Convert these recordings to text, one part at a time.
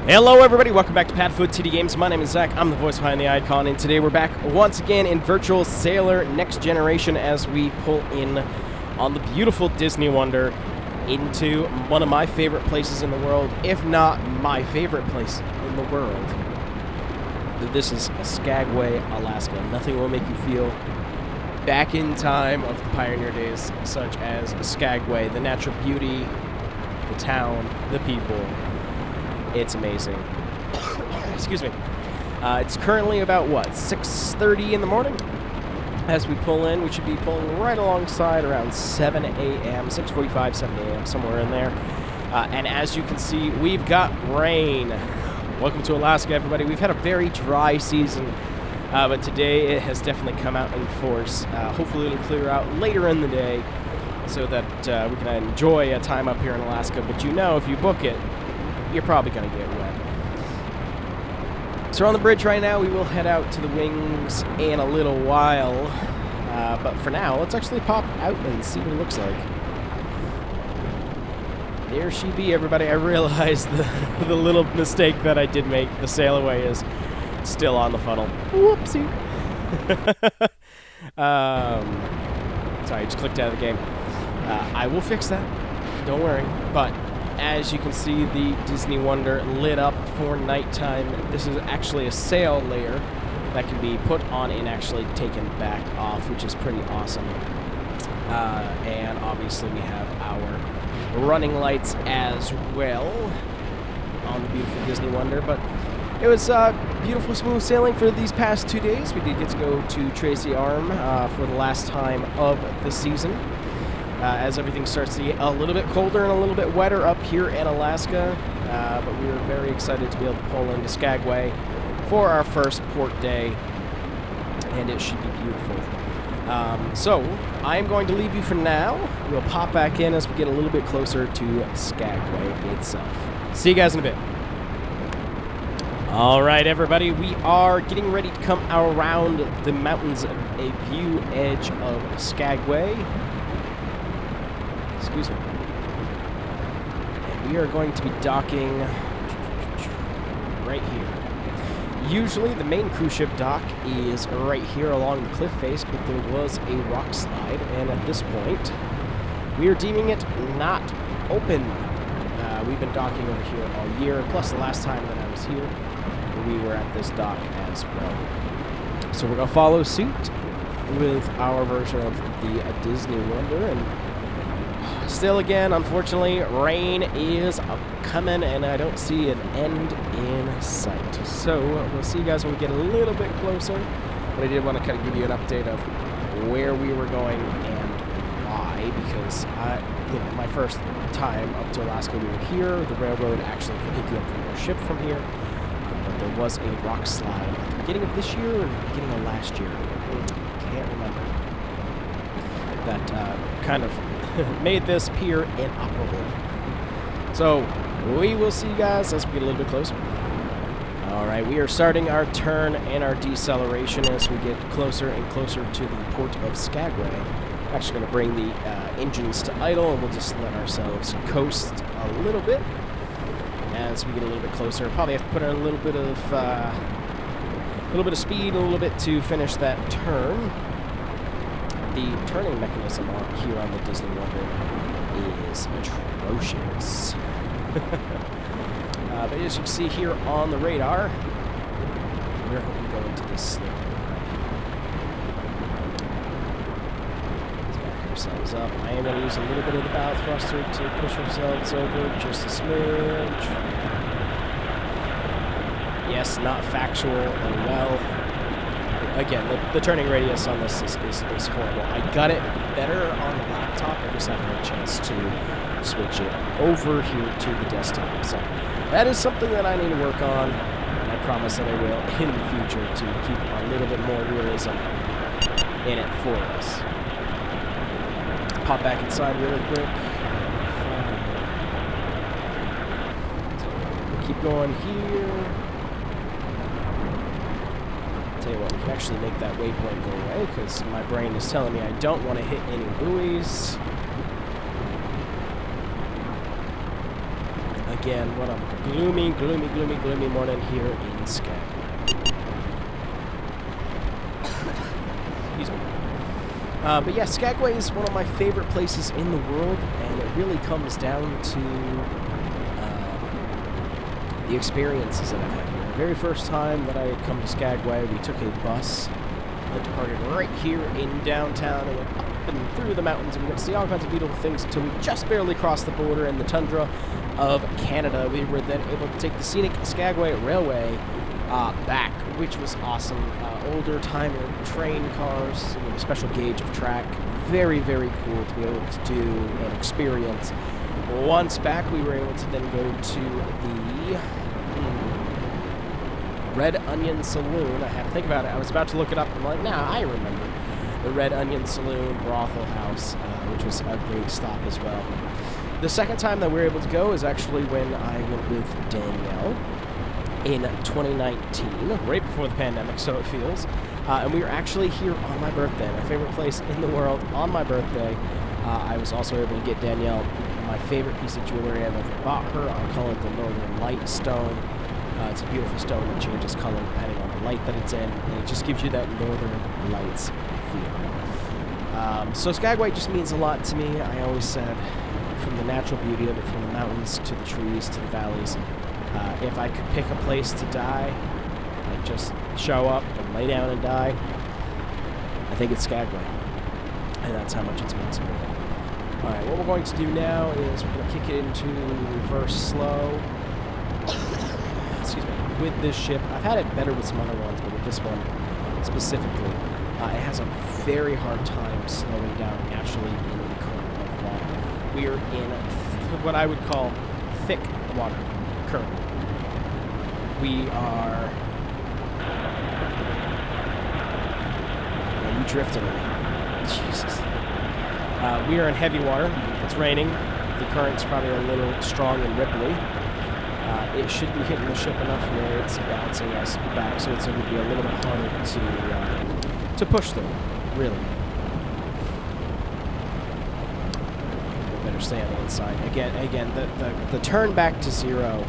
Hello everybody, welcome back to PadFootTD Games. My name is Zach, I'm the voice behind the icon, and today we're back once again in Virtual Sailor Next Generation as we pull in on the beautiful Disney Wonder into one of my favorite places in the world, if not my favorite place in the world. This is Skagway, Alaska. Nothing will make you feel back in time of the pioneer days, such as Skagway, the natural beauty, the town, the people. It's amazing. Excuse me. It's currently about, what, 6:30 in the morning? As we pull in, we should be pulling right alongside around 7 a.m., 6:45, 7 a.m., somewhere in there. And as you can see, we've got rain. Welcome to Alaska, everybody. We've had a very dry season, but today it has definitely come out in force. Hopefully it'll clear out later in the day so that we can enjoy a time up here in Alaska. But you know, if you book it, you're probably going to get wet. So we're on the bridge right now. We will head out to the wings in a little while. But for now, let's actually pop out and see what it looks like. There she be, everybody. I realized the little mistake that I did make. The sail away is still on the funnel. Whoopsie. Sorry, I just clicked out of the game. I will fix that. Don't worry. But as you can see, the Disney Wonder lit up for nighttime. This is actually a sail layer that can be put on and actually taken back off, which is pretty awesome. And obviously we have our running lights as well on the beautiful Disney Wonder. But it was beautiful, smooth sailing for these past 2 days. We did get to go to Tracy Arms for the last time of the season. As everything starts to get a little bit colder and a little bit wetter up here in Alaska. But we were very excited to be able to pull into Skagway for our first port day, and it should be beautiful. So I'm going to leave you for now. We'll pop back in as we get a little bit closer to Skagway itself. See you guys in a bit. All right, everybody, we are getting ready to come around the mountains, a view edge of Skagway. Excuse me. And we are going to be docking right here. Usually the main cruise ship dock is right here along the cliff face, but there was a rock slide, and at this point we are deeming it not open. We've been docking over here all year, plus the last time that I was here we were at this dock as well. So we're going to follow suit with our version of the Disney Wonder, and still, again, unfortunately, rain is coming, and I don't see an end in sight. So we'll see you guys when we get a little bit closer. But I did want to kind of give you an update of where we were going and why, because my first time up to Alaska, we were here. The railroad actually can pick you up from your ship from here. But there was a rock slide at the beginning of this year or the beginning of last year. Can't remember. That kind of made this pier inoperable. So we will see you guys as we get a little bit closer. Alright, we are starting our turn and our deceleration as we get closer and closer to the port of Skagway. I'm actually going to bring the engines to idle, and we'll just let ourselves coast a little bit as we get a little bit closer. Probably have to put in a little bit of speed, a little bit to finish that turn. The turning mechanism here on the Disney Wonder is atrocious. But as you can see here on the radar, we're hoping to go into this slip right here. Let's back ourselves up. I am going to use a little bit of the bow thruster to push ourselves over just a smidge. Yes, not factual and well. Again, the turning radius on this is horrible. I got it better on the laptop. I just haven't had a chance to switch it over here to the desktop. So that is something that I need to work on, and I promise that I will in the future to keep a little bit more realism in it for us. Pop back inside really quick. So we'll keep going here. Tell you what, we can actually make that waypoint go away because my brain is telling me I don't want to hit any buoys. again. What a gloomy, gloomy, gloomy, gloomy morning here in Skagway. Excuse me. But yeah, Skagway is one of my favorite places in the world, and it really comes down to the experiences that I've had here. The very first time that I had come to Skagway, we took a bus that departed right here in downtown and went up and through the mountains, and we got to see all kinds of beautiful things until we just barely crossed the border in the tundra of Canada. We were then able to take the scenic Skagway Railway back, which was awesome. Older timer train cars with a special gauge of track. Very, very cool to be able to do and experience. Once back, we were able to then go to the Red Onion Saloon. I had to think about it. I was about to look it up. I'm like, nah, I remember. The Red Onion Saloon Brothel House, which was a great stop as well. The second time that we were able to go is actually when I went with Danielle in 2019, right before the pandemic, so it feels. And we were actually here on my birthday, my favorite place in the world, on my birthday. I was also able to get Danielle my favorite piece of jewelry I've ever bought her. I call it the Northern Light Stone. It's a beautiful stone that changes color depending on the light that it's in, and it just gives you that Northern Lights feel. So Skagway just means a lot to me. I always said, from the natural beauty of it, from the mountains to the trees to the valleys, if I could pick a place to die, I'd just show up and lay down and die. I think it's Skagway, and that's how much it's meant to me. Alright, what we're going to do now is we're going to kick it into reverse slow. Excuse me. With this ship, I've had it better with some other ones, but with this one specifically, it has a very hard time slowing down naturally in the current of water. We are in what I would call thick water currently. We are... you drifted a lot. Jesus. We are in heavy water. It's raining. The current's probably a little strong and ripply. It should be hitting the ship enough where it's bouncing us back, so it's going to be a little bit harder to push through, really. We better stay on the inside. Again, the turn back to zero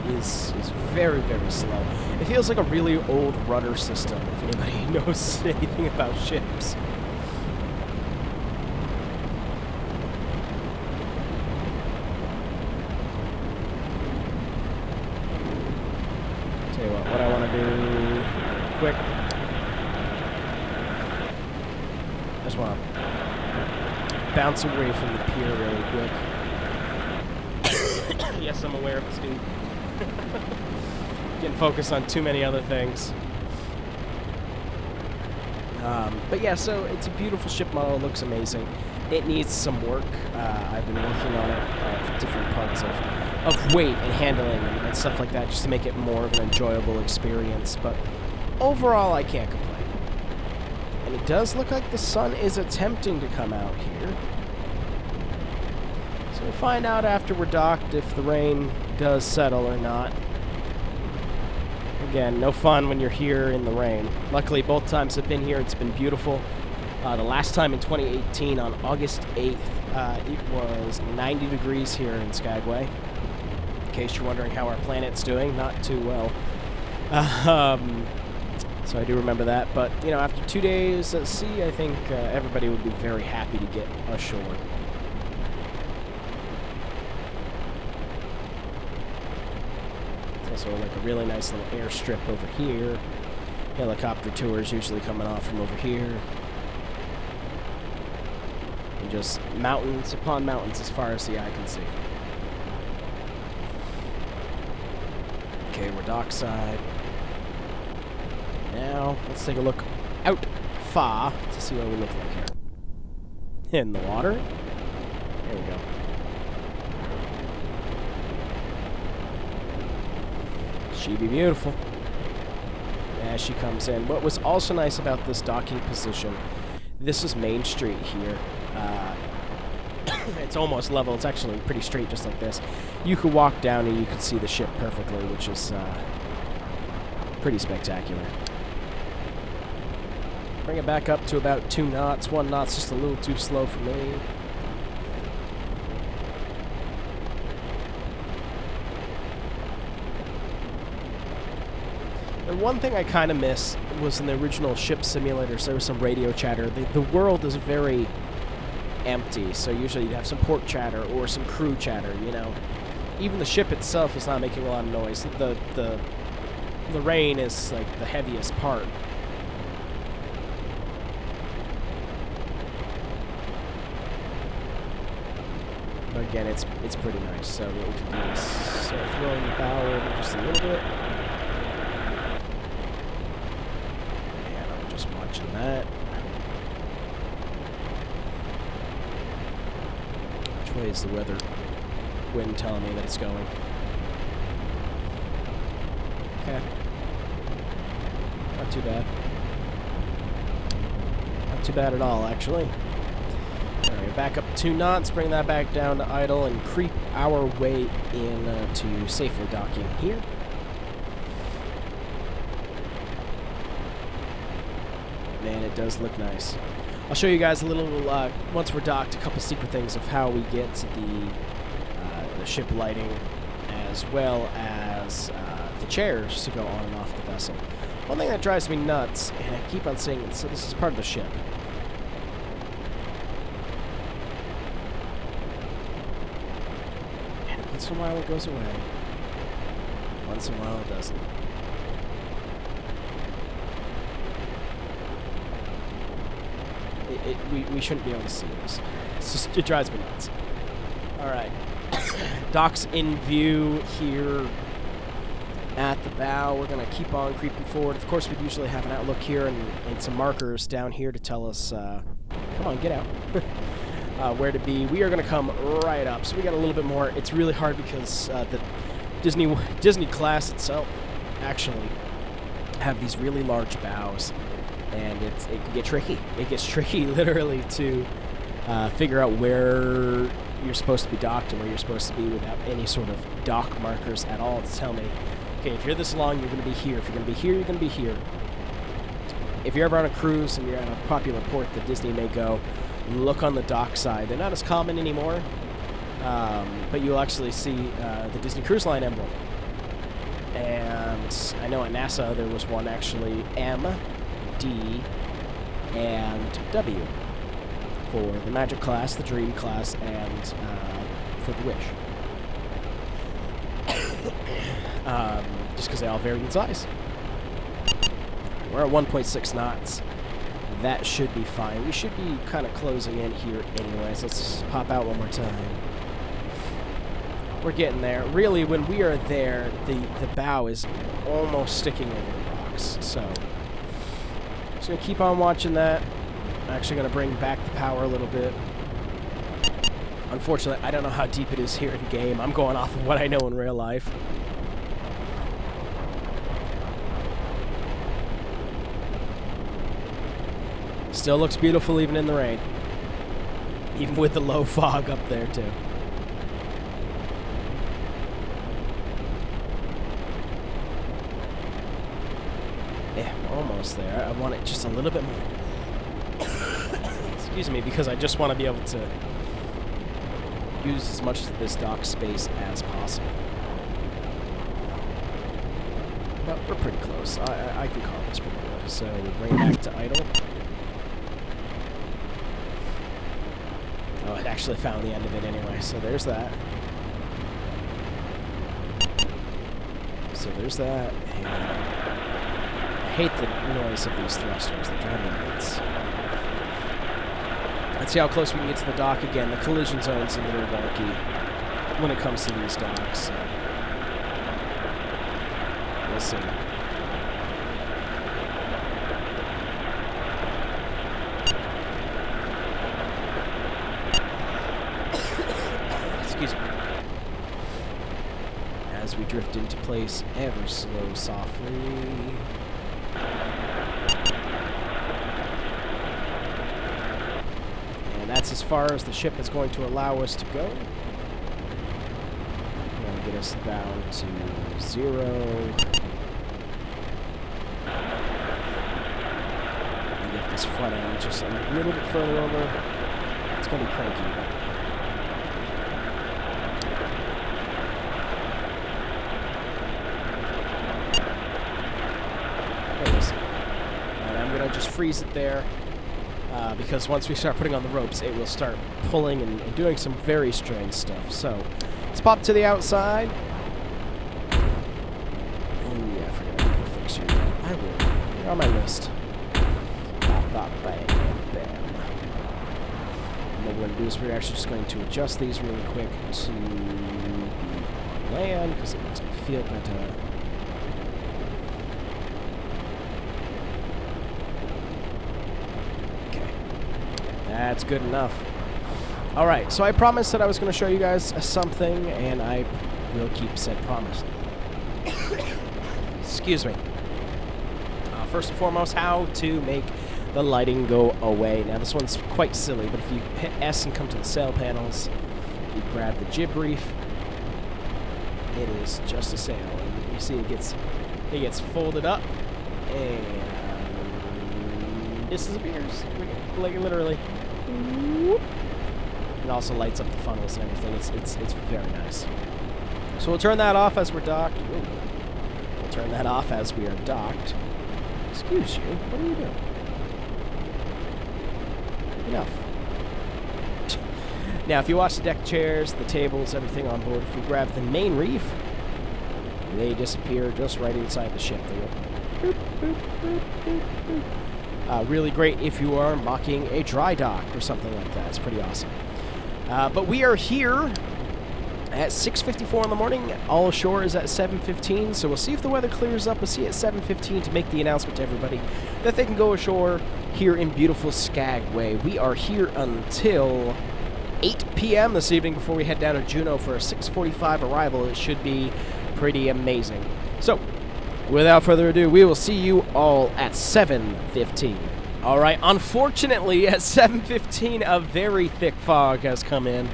is very, very slow. It feels like a really old rudder system, if anybody knows anything about ships. What I want to do quick, I just want to bounce away from the pier really quick. Yes, I'm aware of the speed. Getting focused on too many other things. But yeah, so it's a beautiful ship model. It looks amazing. It needs some work. I've been working on it, different parts of weight and handling and stuff like that, just to make it more of an enjoyable experience. But overall, I can't complain. And it does look like the sun is attempting to come out here. So we'll find out after we're docked if the rain does settle or not. Again, no fun when you're here in the rain. Luckily, both times I've been here, it's been beautiful. The last time in 2018, on August 8th, it was 90 degrees here in Skagway. In case you're wondering how our planet's doing, not too well. So I do remember that. But, you know, after 2 days at sea, I think everybody would be very happy to get ashore. There's also like a really nice little airstrip over here. Helicopter tours usually coming off from over here. And just mountains upon mountains as far as the eye can see. Okay, we're dockside. Now, let's take a look out far to see what we look like here. In the water. There we go. She be beautiful. As she comes in. What was also nice about this docking position, this is Main Street here. It's almost level. It's actually pretty straight, just like this. You could walk down and you could see the ship perfectly, which is pretty spectacular. Bring it back up to about 2 knots. 1 knot's just a little too slow for me. And one thing I kind of miss was in the original ship simulators, there was some radio chatter. The world is very empty, so usually you'd have some port chatter or some crew chatter, you know. Even the ship itself is not making a lot of noise. The rain is like the heaviest part. But again, it's pretty nice. So what we can do is start throwing the bow over just a little bit. And I'm just watching that. Which way is the weather wind telling me that it's going? Okay. Not too bad. Not too bad at all, actually. Alright, back up 2 knots, bring that back down to idle, and creep our way in to safely docking here. Man, it does look nice. I'll show you guys a little, once we're docked, a couple secret things of how we get to the ship lighting, as well as the chairs to go on and off the vessel. One thing that drives me nuts, and I keep on saying it, so this is part of the ship. And once in a while it goes away. Once in a while it doesn't. We shouldn't be able to see this. It's just, it drives me nuts. Alright. Docks in view here at the bow. We're going to keep on creeping forward. Of course, we usually have an outlook here and some markers down here to tell us, come on, get out, where to be. We are going to come right up. So we got a little bit more. It's really hard because the Disney class itself actually have these really large bows. And it can get tricky. It gets tricky, literally, to figure out where you're supposed to be docked and where you're supposed to be without any sort of dock markers at all to tell me, okay, if you're this long, you're going to be here. If you're going to be here, you're going to be here. If you're ever on a cruise and you're at a popular port that Disney may go, look on the dock side. They're not as common anymore, but you'll actually see the Disney Cruise Line emblem. And I know at NASA there was one actually, M, D, and W for the Magic class, the Dream class, and for the Wish. Just because they all vary in size. We're at 1.6 knots. That should be fine. We should be kind of closing in here anyways. Let's pop out one more time. We're getting there. Really, when we are there, the bow is almost sticking over the rocks, so just going to keep on watching that. I'm actually going to bring back the power a little bit. Unfortunately, I don't know how deep it is here in game. I'm going off of what I know in real life. Still looks beautiful even in the rain. Even with the low fog up there, too. Yeah, almost there. I want it just a little bit more. Excuse me, because I just want to be able to use as much of this dock space as possible. But we're pretty close. I can call this pretty good. So we'll bring it back to idle. Oh, it actually found the end of it anyway, so there's that. So there's that. And I hate the noise of these thrusters. They drive me nuts. Let's see how close we can get to the dock again. The collision zone's a little wonky when it comes to these docks. So we'll see. Excuse me. As we drift into place ever so softly. And that's as far as the ship is going to allow us to go. We're going to get us down to 0. And get this front end just a little bit further over. It's going to be cranky. freeze it there, because once we start putting on the ropes, it will start pulling and doing some very strange stuff. So let's pop to the outside. Oh yeah, I forgot to fix you. I will. You're on my list. Bop, bop, bang, bam. And what we're going to do is we're actually just going to adjust these really quick to the land, because it makes me feel better. That's good enough. Alright, so I promised that I was going to show you guys something, and I will keep said promise. Excuse me. First and foremost, how to make the lighting go away. Now, this one's quite silly, but if you hit S and come to the sail panels, you grab the jib reef, it is just a sail. And you see it gets folded up, and this disappears. Like, literally. It also lights up the funnels and everything. It's very nice. So we'll turn that off as we're docked. Ooh. We'll turn that off as we are docked. Excuse you. What are you doing? Enough. Now, if you watch the deck chairs, the tables, everything on board, if we grab the main reef, they disappear just right inside the ship. They go boop, boop, boop, boop, boop. Really great if you are mocking a dry dock or something like that. It's pretty awesome. But we are here at 6:54 in the morning. All ashore is at 7:15, so we'll see if the weather clears up. We'll see at 7:15 to make the announcement to everybody that they can go ashore here in beautiful Skagway. We are here until 8 p.m. this evening before we head down to Juneau for a 6:45 arrival. It should be pretty amazing. So, without further ado, we will see you all at 7:15. All right, unfortunately, at 7:15, a very thick fog has come in.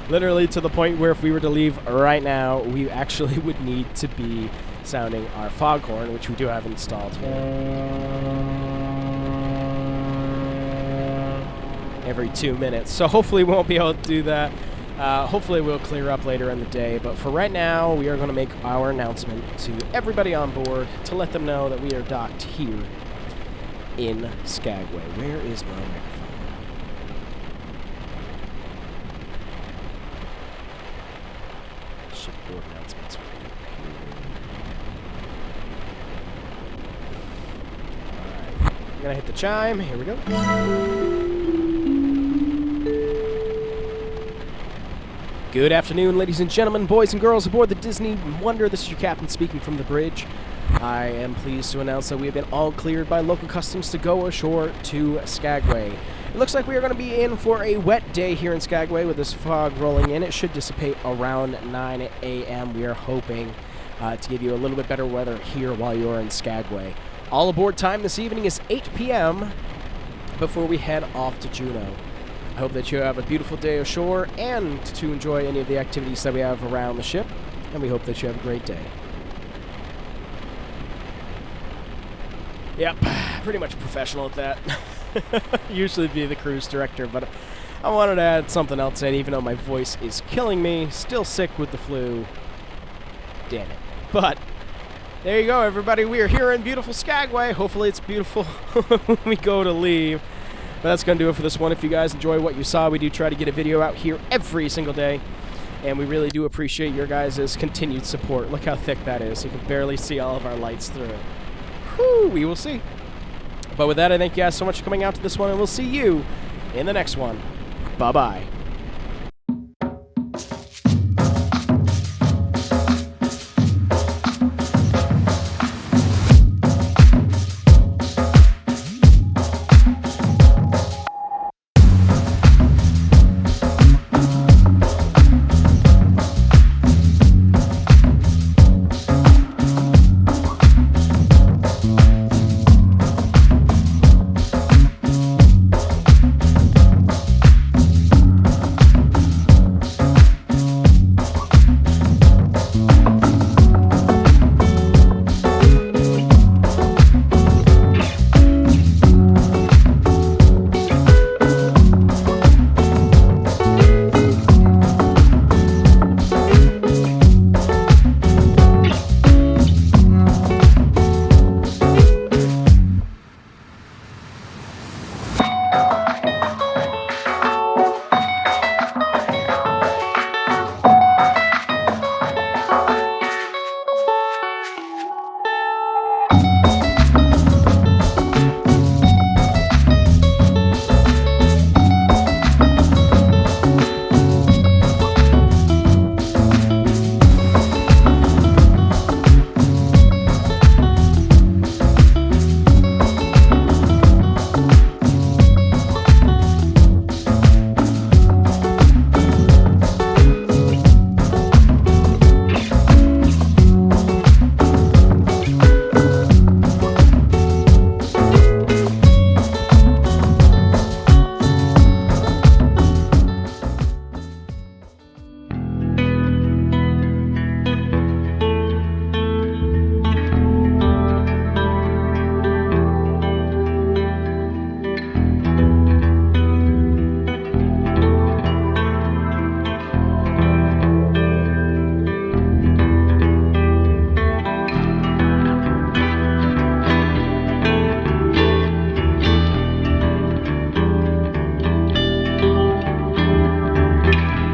Literally to the point where if we were to leave right now, we actually would need to be sounding our foghorn, which we do have installed here. Every 2 minutes. So hopefully we won't be able to do that. Hopefully we'll clear up later in the day. But for right now, we are going to make our announcement to everybody on board to let them know that we are docked here in Skagway. Where is my microphone? Shipboard announcements. Alright. I'm going to hit the chime. Here we go. Good afternoon, ladies and gentlemen, boys and girls aboard the Disney Wonder. This is your captain speaking from the bridge. I am pleased to announce that we have been all cleared by local customs to go ashore to Skagway. It looks like we are going to be in for a wet day here in Skagway with this fog rolling in. It should dissipate around 9 a.m. We are hoping to give you a little bit better weather here while you're in Skagway. All aboard time this evening is 8 p.m. before we head off to Juneau. I hope that you have a beautiful day ashore and to enjoy any of the activities that we have around the ship, and we hope that you have a great day. Yep, pretty much professional at that. Usually be the cruise director, but I wanted to add something else in, even though my voice is killing me. Still sick with the flu. Damn it. But there you go, everybody. We are here in beautiful Skagway. Hopefully it's beautiful when we go to leave. But that's going to do it for this one. If you guys enjoy what you saw, we do try to get a video out here every single day. And we really do appreciate your guys' continued support. Look how thick that is. You can barely see all of our lights through it. Whew, we will see. But with that, I thank you guys so much for coming out to this one, and we'll see you in the next one. Bye-bye.